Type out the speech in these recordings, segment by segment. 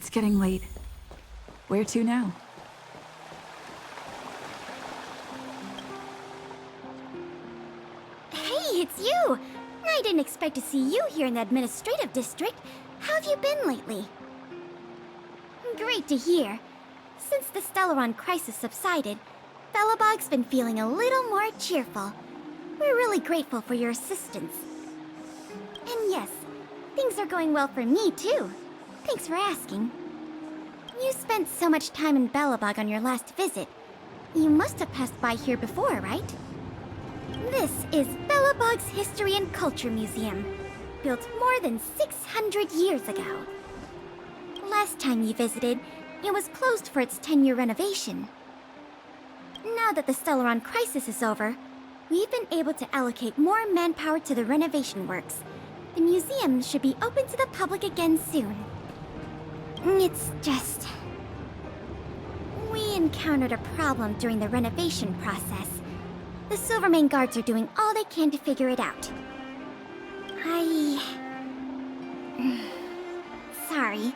It's getting late. Where to now? Hey, it's you! I didn't expect to see you here in the administrative district. How have you been lately? Great to hear. Since the Stellaron crisis subsided, Belobog's been feeling a little more cheerful. We're really grateful for your assistance. And yes, things are going well for me too. Thanks for asking. You spent so much time in Belobog on your last visit. You must have passed by here before, right? This is Belobog's History and Culture Museum, built more than 600 years ago. Last time you visited, it was closed for its 10-year renovation. Now that the Stellaron crisis is over, we've been able to allocate more manpower to the renovation works. The museum should be open to the public again soon. It's just... we encountered a problem during the renovation process. The Silvermane guards are doing all they can to figure it out. Sorry.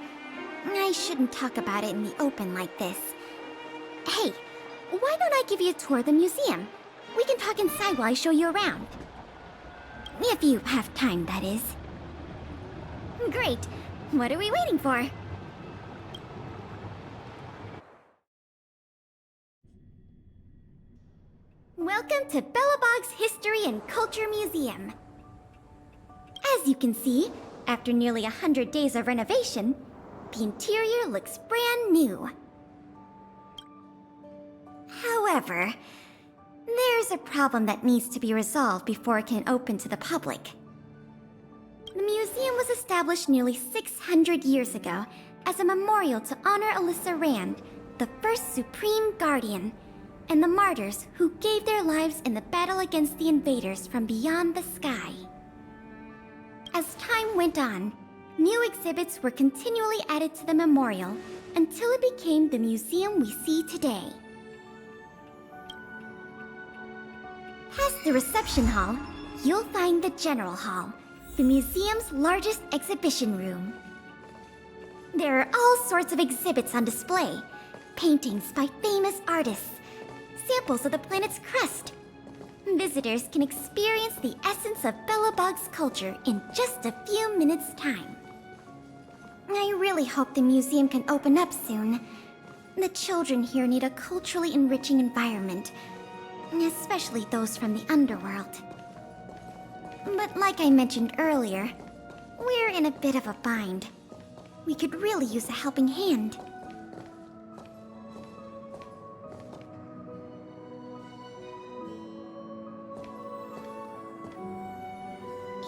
I shouldn't talk about it in the open like this. Hey, why don't I give you a tour of the museum? We can talk inside while I show you around. If you have time, that is. Great. What are we waiting for? Welcome to Belobog's History and Culture Museum. As you can see, after nearly 100 days of renovation, the interior looks brand new. However, there's a problem that needs to be resolved before it can open to the public. The museum was established nearly 600 years ago as a memorial to honor Alyssa Rand, the first Supreme Guardian, and the martyrs who gave their lives in the battle against the invaders from beyond the sky. As time went on, new exhibits were continually added to the memorial until it became the museum we see today. Past the reception hall, you'll find the General Hall, the museum's largest exhibition room. There are all sorts of exhibits on display, paintings by famous artists, samples of the planet's crust. Visitors can experience the essence of Belobog's culture in just a few minutes' time. I really hope the museum can open up soon. The children here need a culturally enriching environment, especially those from the underworld. But like I mentioned earlier, we're in a bit of a bind. We could really use a helping hand.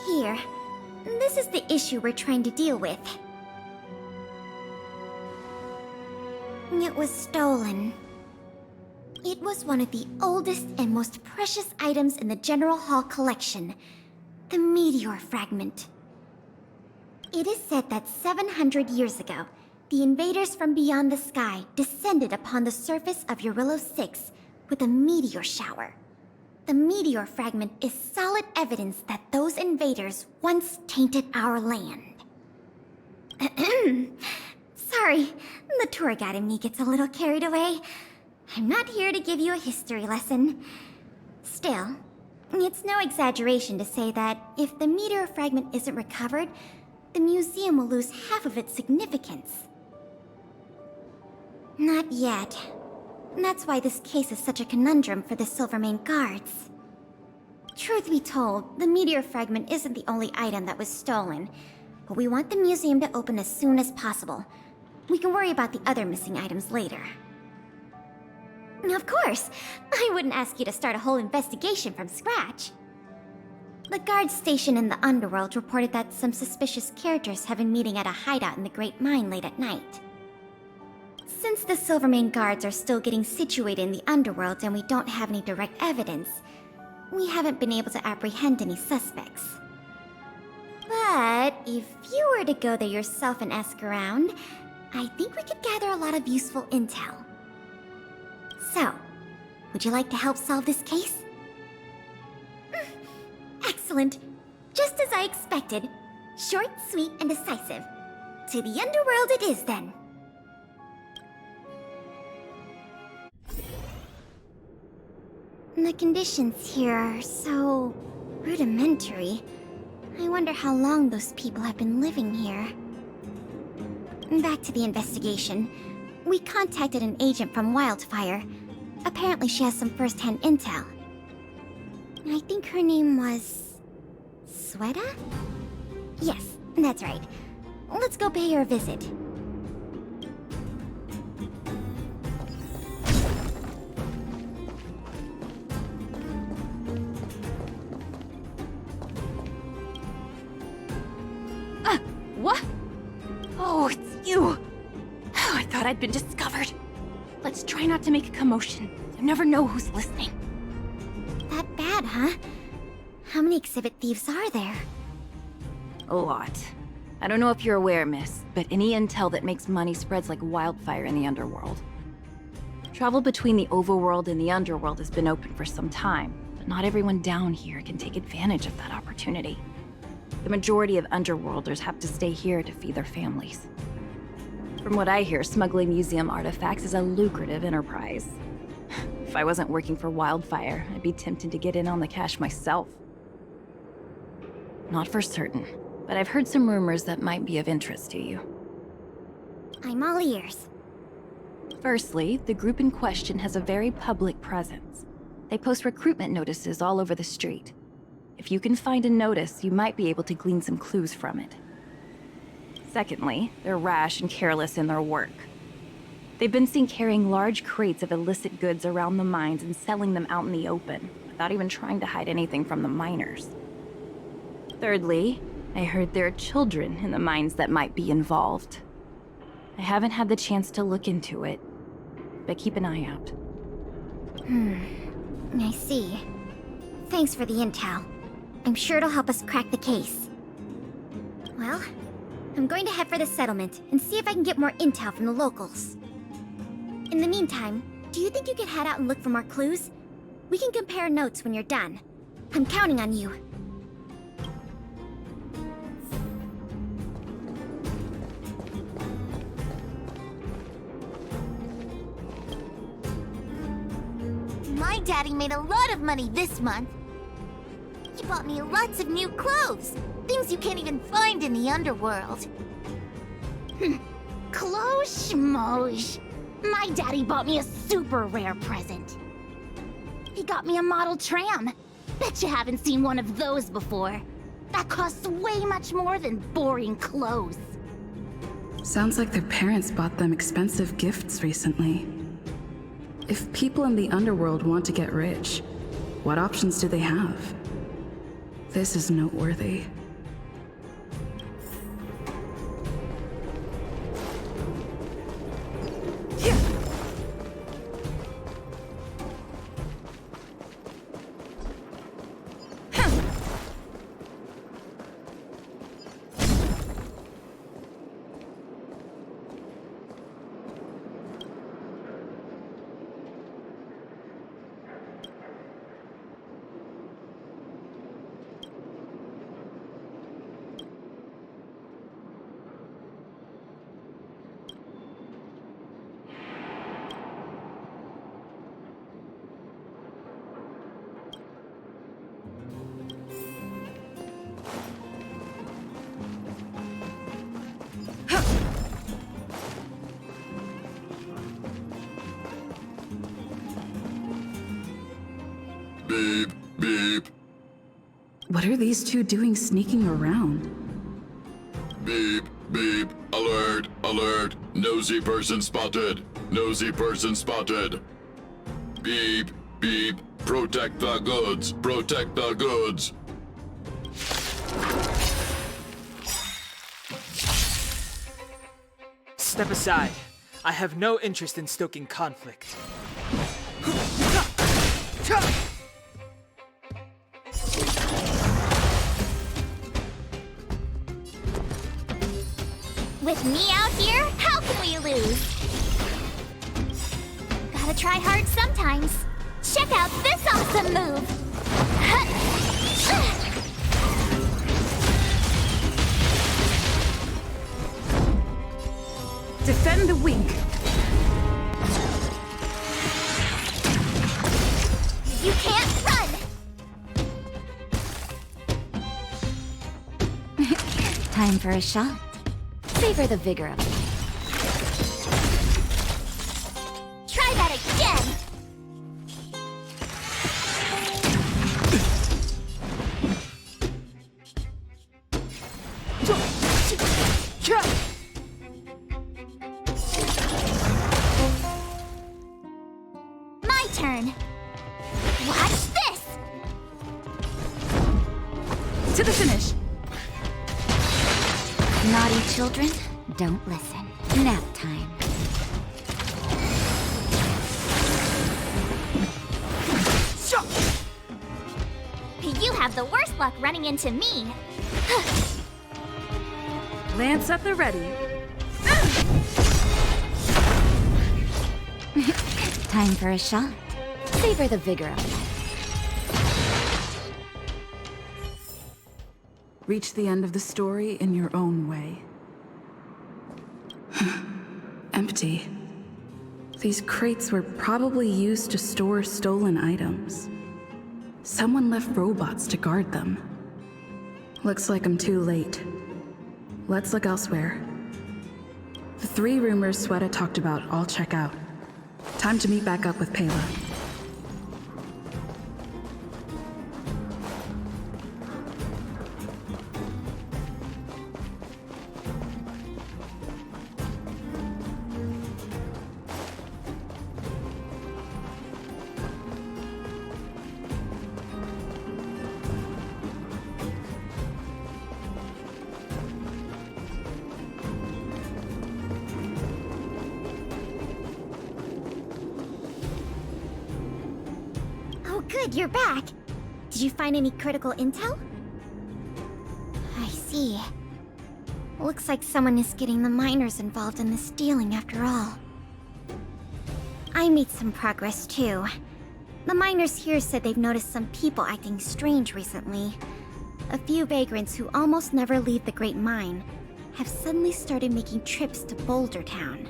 Here, this is the issue we're trying to deal with. It was stolen. It was one of the oldest and most precious items in the General Hall collection, the meteor fragment. It is said that 700 years ago, the invaders from beyond the sky descended upon the surface of Eurillo 6 with a meteor shower. The meteor fragment is solid evidence that those invaders once tainted our land. Sorry, the tour guide in me gets a little carried away. I'm not here to give you a history lesson. Still, it's no exaggeration to say that if the meteor fragment isn't recovered, the museum will lose half of its significance. Not yet. That's why this case is such a conundrum for the Silvermane guards. Truth be told, the meteor fragment isn't the only item that was stolen, but we want the museum to open as soon as possible. We can worry about the other missing items later. Of course! I wouldn't ask you to start a whole investigation from scratch. The guards stationed in the underworld reported that some suspicious characters have been meeting at a hideout in the Great Mine late at night. Since the Silvermane guards are still getting situated in the underworld and we don't have any direct evidence, we haven't been able to apprehend any suspects. But if you were to go there yourself and ask around, I think we could gather a lot of useful intel. So, would you like to help solve this case? Excellent. Just as I expected. Short, sweet, and decisive. To the underworld it is, then. The conditions here are so rudimentary. I wonder how long those people have been living here. Back to the investigation. We contacted an agent from Wildfire. Apparently she has some first-hand intel. I think her name was... Sweta? Yes, that's right. Let's go pay her a visit. What? Oh, it's you! I thought I'd been discovered. Let's try not to make a commotion. You never know who's listening. That bad, huh? How many exhibit thieves are there? A lot. I don't know if you're aware, miss, but any intel that makes money spreads like wildfire in the underworld. Travel between the overworld and the underworld has been open for some time, but not everyone down here can take advantage of that opportunity. The majority of underworlders have to stay here to feed their families. From what I hear, smuggling museum artifacts is a lucrative enterprise. If I wasn't working for Wildfire, I'd be tempted to get in on the cash myself. Not for certain, but I've heard some rumors that might be of interest to you. I'm all ears. Firstly, the group in question has a very public presence. They post recruitment notices all over the street. If you can find a notice, you might be able to glean some clues from it. Secondly, they're rash and careless in their work. They've been seen carrying large crates of illicit goods around the mines and selling them out in the open, without even trying to hide anything from the miners. Thirdly, I heard there are children in the mines that might be involved. I haven't had the chance to look into it, but keep an eye out. I see. Thanks for the intel. I'm sure it'll help us crack the case. Well, I'm going to head for the settlement and see if I can get more intel from the locals. In the meantime, do you think you could head out and look for more clues? We can compare notes when you're done. I'm counting on you. My daddy made a lot of money this month. He bought me lots of new clothes. Things you can't even find in the underworld. Clothes schmoes. My daddy bought me a super rare present. He got me a model tram. Bet you haven't seen one of those before. That costs way much more than boring clothes. Sounds like their parents bought them expensive gifts recently. If people in the underworld want to get rich, what options do they have? This is noteworthy. Beep, beep. What are these two doing sneaking around? Beep, beep. Alert, alert. Nosy person spotted. Nosy person spotted. Beep, beep. Protect the goods. Protect the goods. Step aside. I have no interest in stoking conflict. With me out here, how can we lose? Gotta try hard sometimes. Check out this awesome move! Defend the wing! You can't Time for a shot. Savor the vigor of it. Try that again! My turn. Watch this! To the finish! Naughty children, don't listen. Nap time. You have the worst luck running into me. Lance at the ready. Time for a shot. Savor the vigor of it. Reach the end of the story in your own way. Empty. These crates were probably used to store stolen items. Someone left robots to guard them. Looks like I'm too late. Let's look elsewhere. The 3 rumors Sweta talked about all check out. Time to meet back up with Pela. Good, you're back. Did you find any critical intel? I see. Looks like someone is getting the miners involved in the stealing after all. I made some progress too. The miners here said they've noticed some people acting strange recently. A few vagrants who almost never leave the Great Mine have suddenly started making trips to Boulder Town.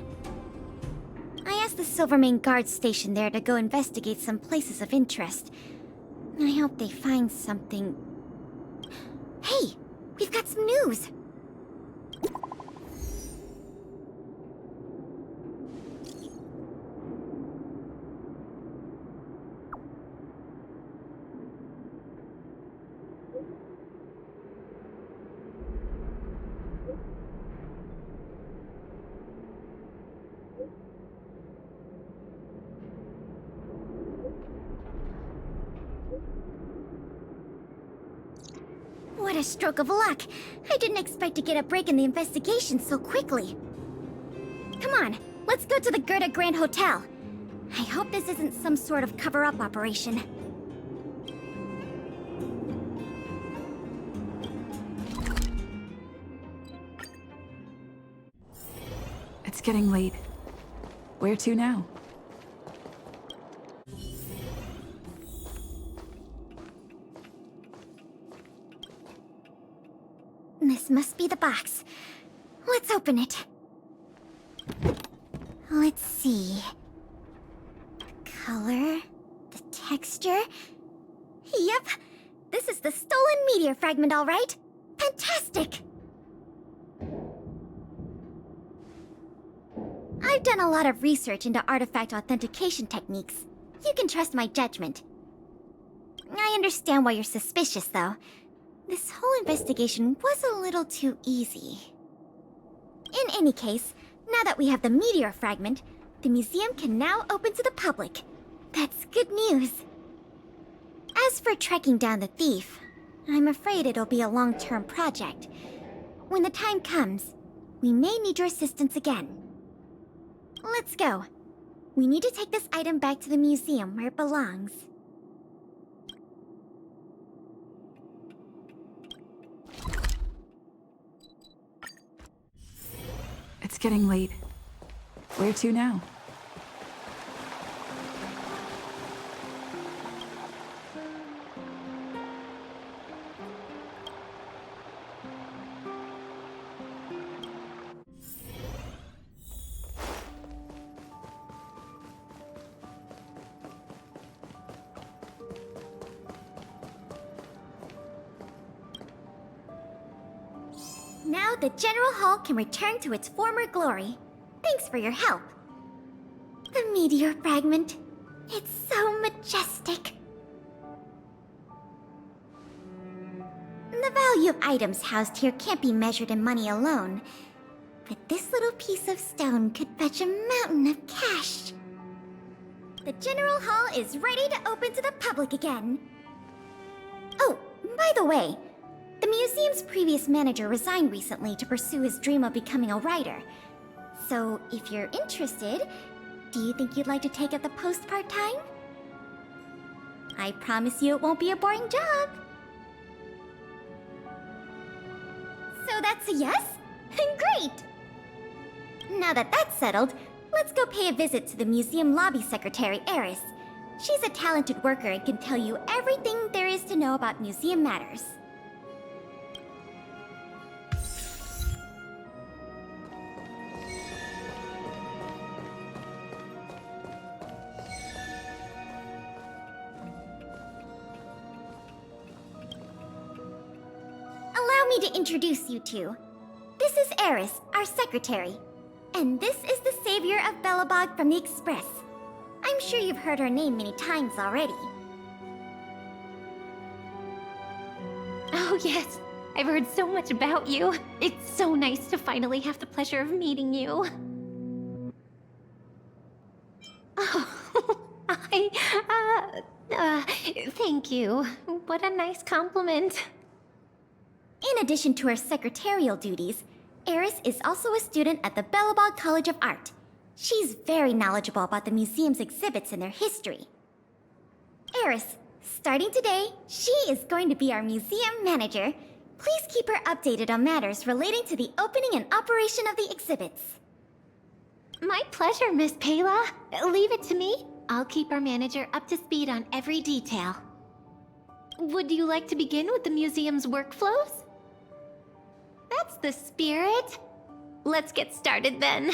I asked the Silvermane guard station there to go investigate some places of interest. I hope they find something. Hey, we've got some news! What a stroke of luck! I didn't expect to get a break in the investigation so quickly. Come on, let's go to the Gerda Grand Hotel. I hope this isn't some sort of cover-up operation. It's getting late. Where to now? This must be the box. Let's open it. Let's see. The color, the texture. Yep, this is the stolen meteor fragment, all right. Fantastic! I've done a lot of research into artifact authentication techniques. You can trust my judgment. I understand why you're suspicious, though. This whole investigation was a little too easy. In any case, now that we have the meteor fragment, the museum can now open to the public. That's good news. As for tracking down the thief, I'm afraid it'll be a long-term project. When the time comes, we may need your assistance again. Let's go. We need to take this item back to the museum where it belongs. It's getting late. Where to now? Now the General Hall can return to its former glory. Thanks for your help. The meteor fragment. It's so majestic. The value of items housed here can't be measured in money alone. But this little piece of stone could fetch a mountain of cash. The General Hall is ready to open to the public again. Oh, by the way, the museum's previous manager resigned recently to pursue his dream of becoming a writer. So, if you're interested, do you think you'd like to take up the post part-time? I promise you it won't be a boring job. So that's a yes? Great! Now that that's settled, let's go pay a visit to the museum lobby secretary, Eris. She's a talented worker and can tell you everything there is to know about museum matters. Allow me to introduce you two. This is Eris, our secretary. And this is the savior of Belobog from the Express. I'm sure you've heard her name many times already. Oh, yes. I've heard so much about you. It's so nice to finally have the pleasure of meeting you. Oh, thank you. What a nice compliment. In addition to her secretarial duties, Eris is also a student at the Belobog College of Art. She's very knowledgeable about the museum's exhibits and their history. Eris, starting today, she is going to be our museum manager. Please keep her updated on matters relating to the opening and operation of the exhibits. My pleasure, Miss Payla. Leave it to me. I'll keep our manager up to speed on every detail. Would you like to begin with the museum's workflows? That's the spirit. Let's get started then.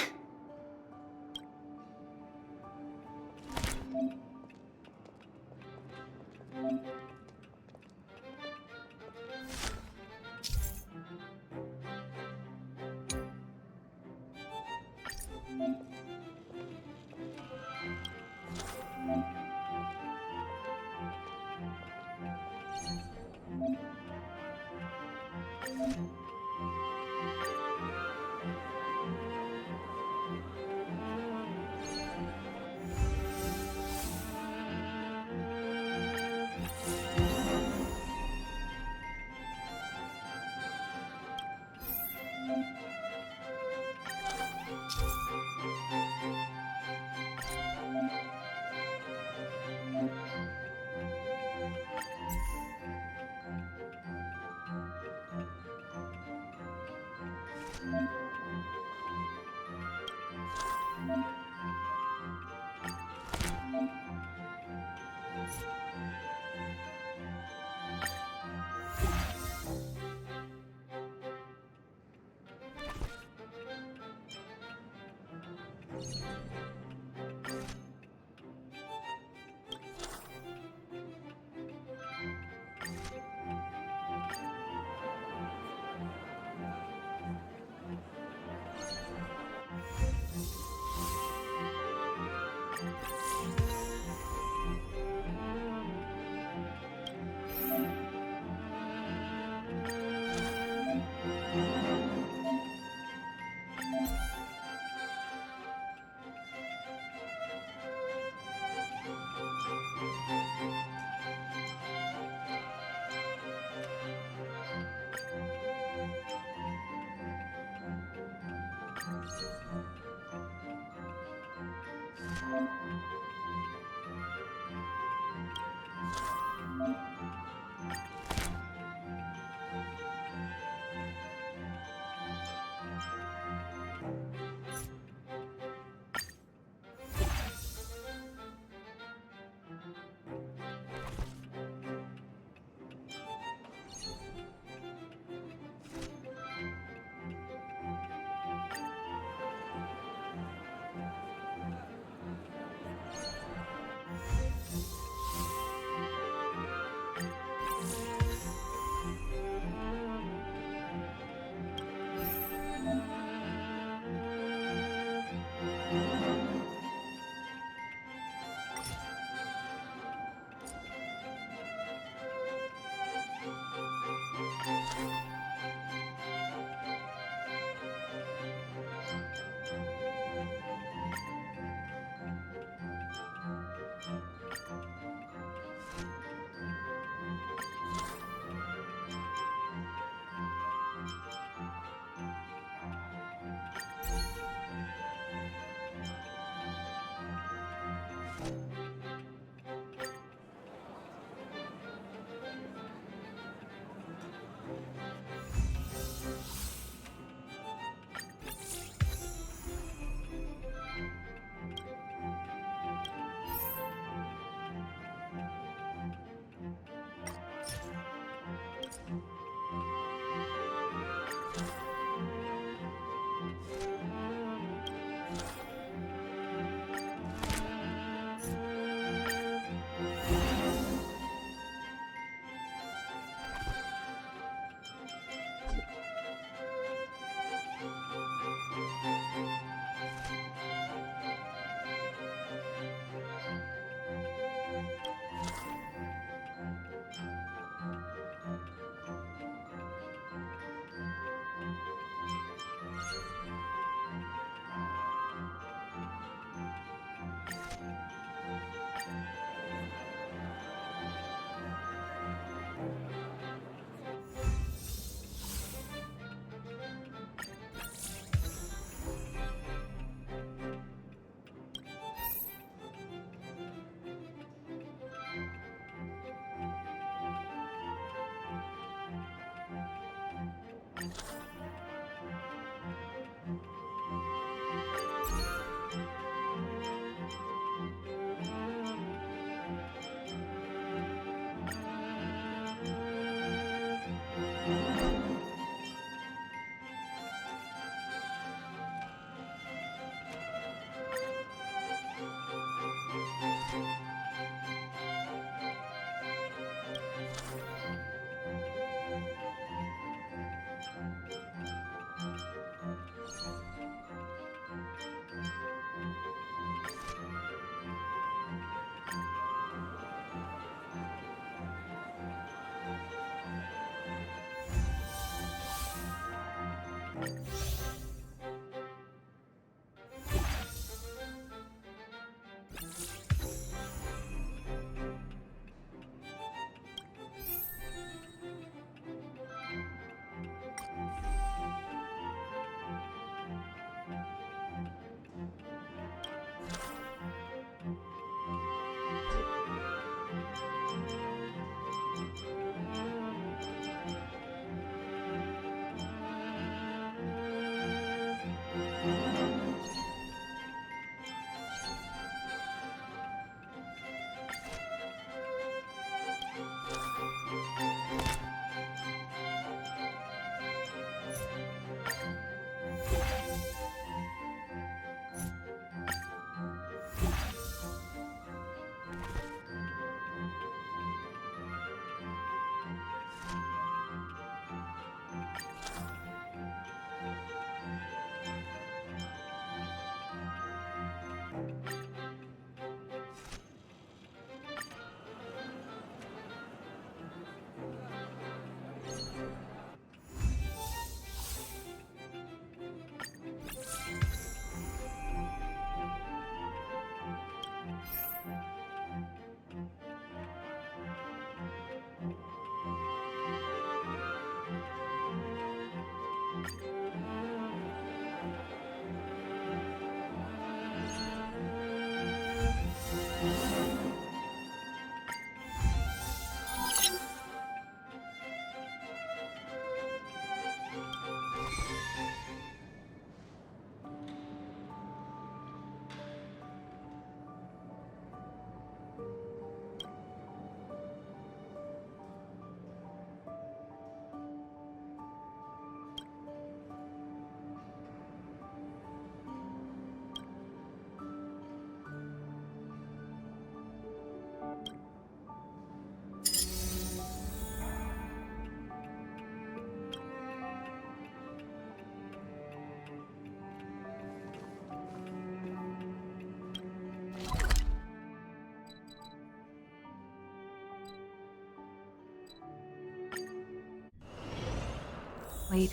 Wait,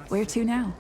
where to now?